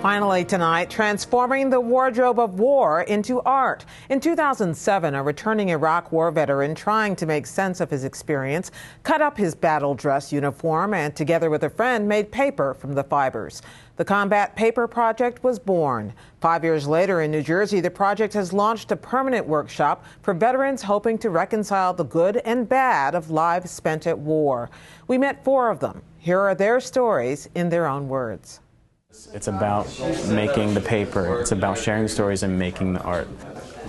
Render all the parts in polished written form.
Finally tonight, transforming the wardrobe of war into art. In 2007, a returning Iraq War veteran trying to make sense of his experience cut up his battle dress uniform and, together with a friend, made paper from the fibers. The Combat Paper Project was born. 5 years later in New Jersey, the project has launched a permanent workshop for veterans hoping to reconcile the good and bad of lives spent at war. We met 4 of them. Here are their stories in their own words. It's about making the paper. It's about sharing the stories and making the art.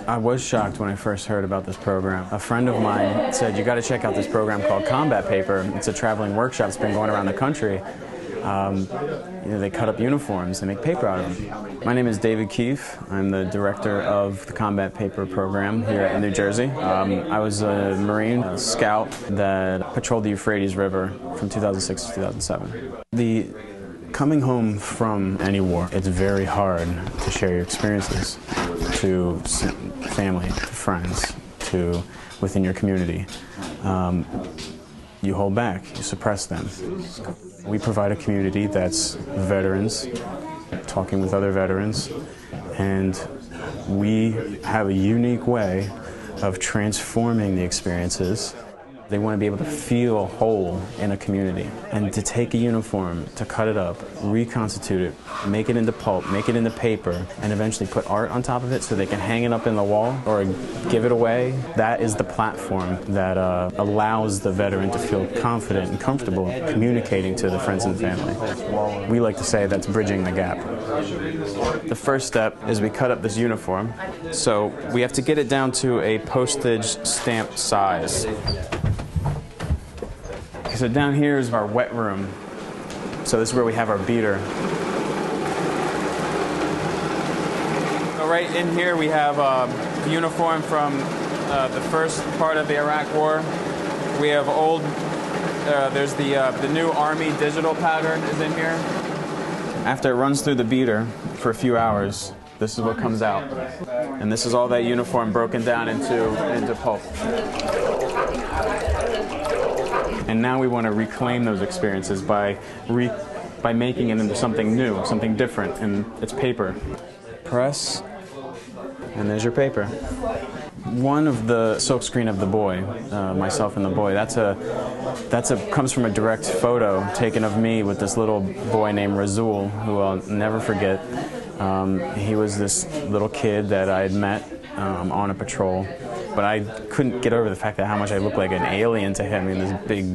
I was shocked when I first heard about this program. A friend of mine said, "You got to check out this program called Combat Paper. It's a traveling workshop that's been going around the country. They cut up uniforms, they make paper out of them." My name is David Keefe. I'm the director of the Combat Paper program here in New Jersey. I was a Marine, a scout that patrolled the Euphrates River from 2006 to 2007. Coming home from any war, it's very hard to share your experiences to family, to friends, to within your community. You hold back, you suppress them. We provide a community that's veterans, talking with other veterans, and we have a unique way of transforming the experiences. They want to be able to feel whole in a community. And to take a uniform, to cut it up, reconstitute it, make it into pulp, make it into paper, and eventually put art on top of it so they can hang it up in the wall or give it away, that is the platform that allows the veteran to feel confident and comfortable communicating to the friends and family. We like to say that's bridging the gap. The first step is we cut up this uniform, so we have to get it down to a postage stamp size. So down here is our wet room. So this is where we have our beater. So right in here we have the uniform from the first part of the Iraq War. We have old, there's the new Army digital pattern is in here. After it runs through the beater for a few hours, this is what comes out. And this is all that uniform broken down into pulp. And now we want to reclaim those experiences by making it into something new, something different, and it's paper. Press, and there's your paper. One of the silkscreen of the boy, myself and the boy, comes from a direct photo taken of me with this little boy named Razul, who I'll never forget. He was this little kid that I had met on a patrol. But I couldn't get over the fact that how much I looked like an alien to him, this big,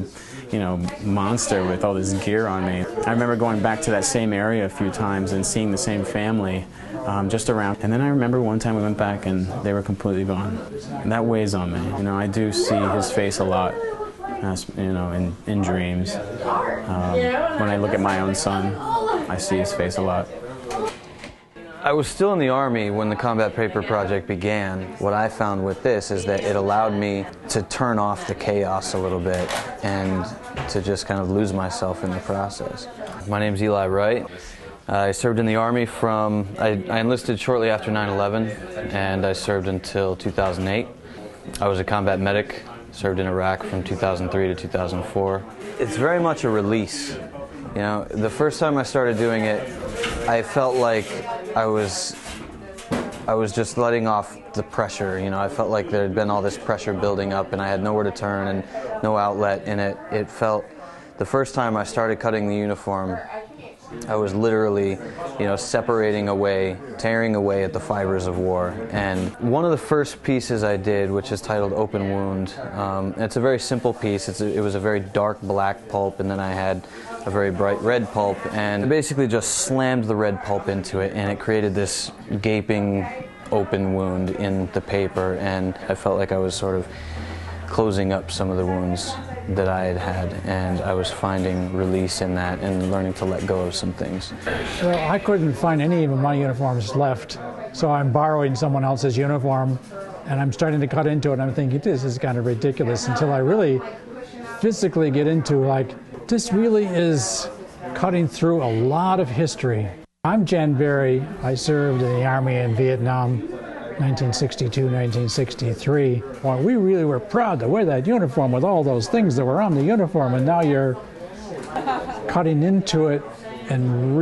monster with all this gear on me. I remember going back to that same area a few times and seeing the same family just around. And then I remember one time we went back and they were completely gone. And that weighs on me. I do see his face a lot, in dreams. When I look at my own son, I see his face a lot. I was still in the Army when the Combat Paper Project began. What I found with this is that it allowed me to turn off the chaos a little bit and to just kind of lose myself in the process. My name's Eli Wright. I served in the Army I enlisted shortly after 9/11, and I served until 2008. I was a combat medic, served in Iraq from 2003 to 2004. It's very much a release. The first time I started doing it, I felt like I was just letting off the pressure. I felt like there had been all this pressure building up and I had nowhere to turn and no outlet in it. It felt, the first time I started cutting the uniform, I was literally, separating away, tearing away at the fibers of war. And one of the first pieces I did, which is titled Open Wound, it's a very simple piece. It was a very dark black pulp, and then I had a very bright red pulp, and I basically just slammed the red pulp into it, and it created this gaping open wound in the paper, and I felt like I was sort of closing up some of the wounds that I had had, and I was finding release in that and learning to let go of some things. Well, I couldn't find any of my uniforms left, so I'm borrowing someone else's uniform, and I'm starting to cut into it, and I'm thinking, this is kind of ridiculous, until I really physically get into, this really is cutting through a lot of history. I'm Jan Berry. I served in the Army in Vietnam, 1962, 1963. Well, we really were proud to wear that uniform with all those things that were on the uniform, and now you're cutting into it and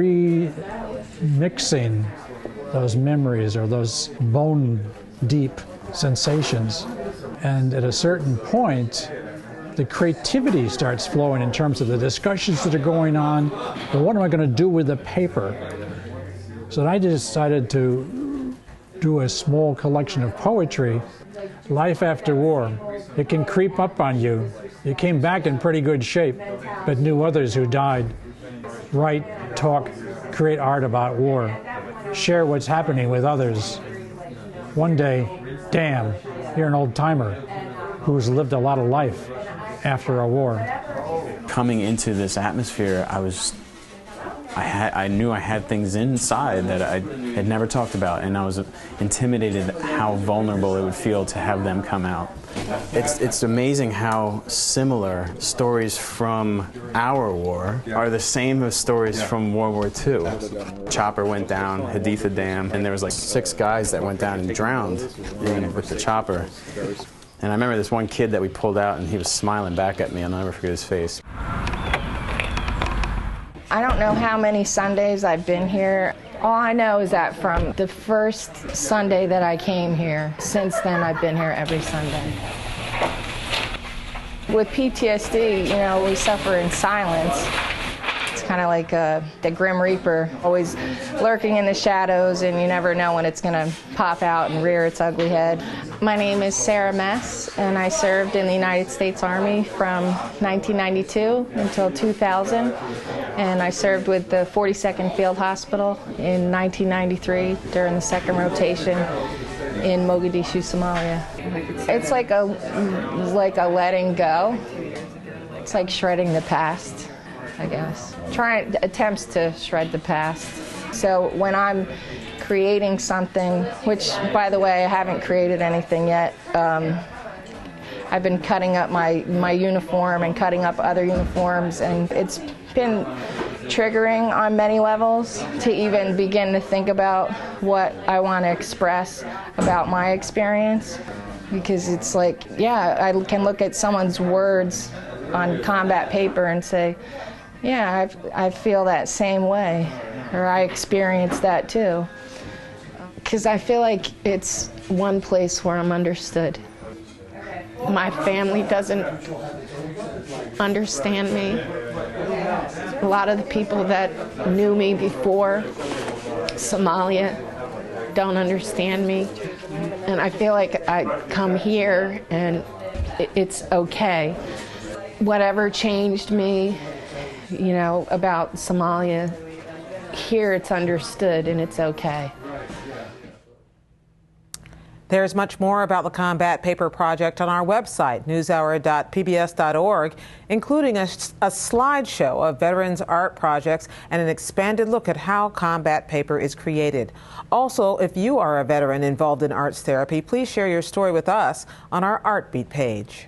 mixing those memories or those bone deep sensations. And at a certain point, the creativity starts flowing in terms of the discussions that are going on, but what am I going to do with the paper? So I decided to do a small collection of poetry, Life After War. It can creep up on you. You came back in pretty good shape, but knew others who died. Write, talk, create art about war. Share what's happening with others. One day, damn, you're an old timer who's lived a lot of life after a war. Coming into this atmosphere, I knew I had things inside that I had never talked about, and I was intimidated how vulnerable it would feel to have them come out. It's amazing how similar stories from our war are the same as stories from World War II. Chopper went down, Haditha Dam, and there was like 6 guys that went down and drowned with the chopper. And I remember this one kid that we pulled out, and he was smiling back at me. I'll never forget his face. I don't know how many Sundays I've been here. All I know is that from the first Sunday that I came here, since then I've been here every Sunday. With PTSD, you know, we suffer in silence. It's kind of like the Grim Reaper, always lurking in the shadows, and you never know when it's going to pop out and rear its ugly head. My name is Sarah Mess, and I served in the United States Army from 1992 until 2000. And I served with the 42nd Field Hospital in 1993 during the second rotation in Mogadishu, Somalia. It's like a letting go. It's like shredding the past, I guess. Attempts to shred the past. So when I'm creating something, which, by the way, I haven't created anything yet. I've been cutting up my uniform and cutting up other uniforms, and it's been triggering on many levels to even begin to think about what I want to express about my experience. Because it's like, yeah, I can look at someone's words on combat paper and say, yeah, I feel that same way, or I experienced that too. Because I feel like it's one place where I'm understood. My family doesn't understand me. A lot of the people that knew me before Somalia don't understand me. And I feel like I come here and it's okay. Whatever changed me, you know, about Somalia, here it's understood and it's okay. There's much more about the Combat Paper Project on our website, newshour.pbs.org, including a slideshow of veterans' art projects and an expanded look at how combat paper is created. Also, if you are a veteran involved in arts therapy, please share your story with us on our Artbeat page.